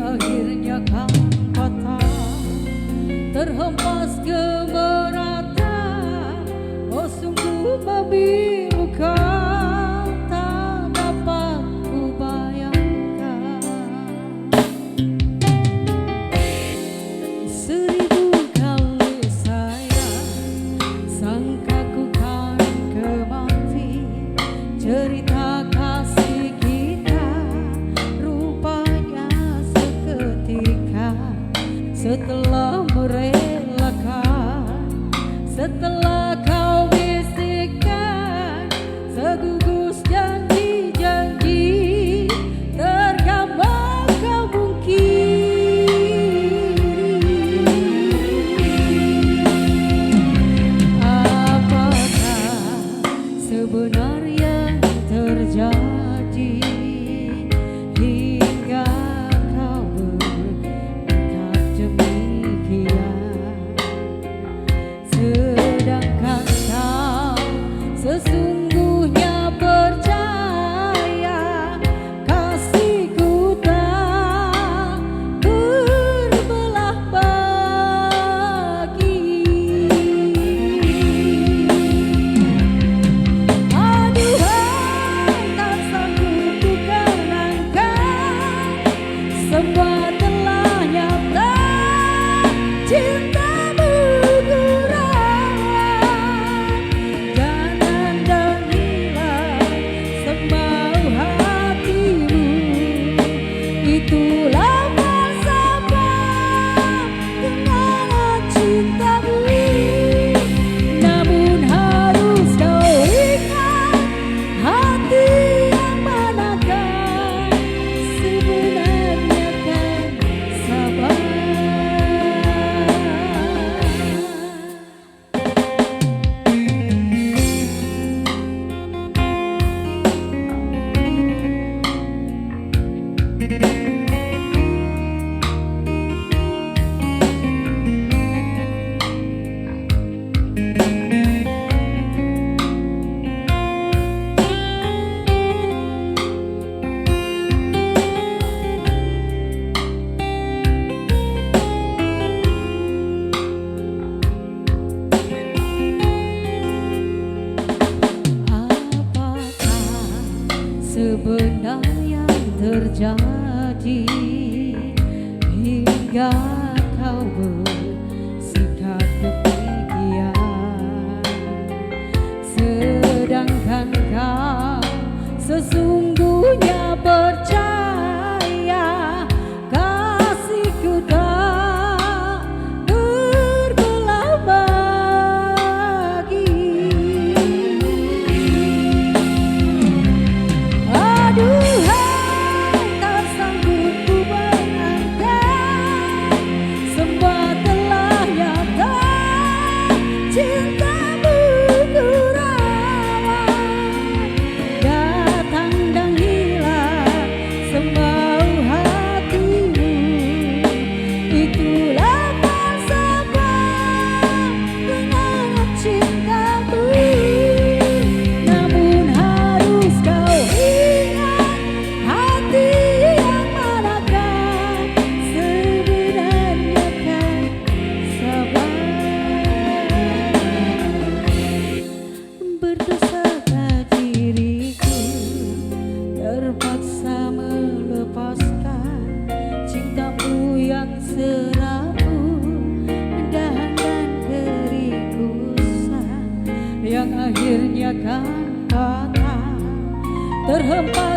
Akhirnya kan patah, terhempas ke merata. Oh sungguh babi luka tak dapat ku bayangkan. Seribu kali saya sangka ku kan kemati. Cerita kasih kita rupanya setelah merelakan, setelah kau bisikkan segugus janji-janji, tergambar kau mungkiri. Apakah sebenarnya terjadi hingga kau sedangkan kau sesungguhnya percaya kasihku tak berbelah bagi. Aduhai, tak sanggup ku kenangkan, semua telah nyata. Cinta sebenarnya terjadi hingga kau bersikap demikian, sedangkan kau sesungguhnya percaya kasihku tak berbelah bagi. Aduhai, tak sanggup ku bayangkan, semua telah nyata. Cintamu ku rawat, datang dan hilang semau hatimu. Itulah falsafah dengan cintamu. Namun harus kau ingat, hati yang manakah sebenarnya kan sabar. Berdosakah diriku terpaksa melepaskan cintamu yang serapu, dahan dan kerikusan yang akhirnya kan patah, terhempas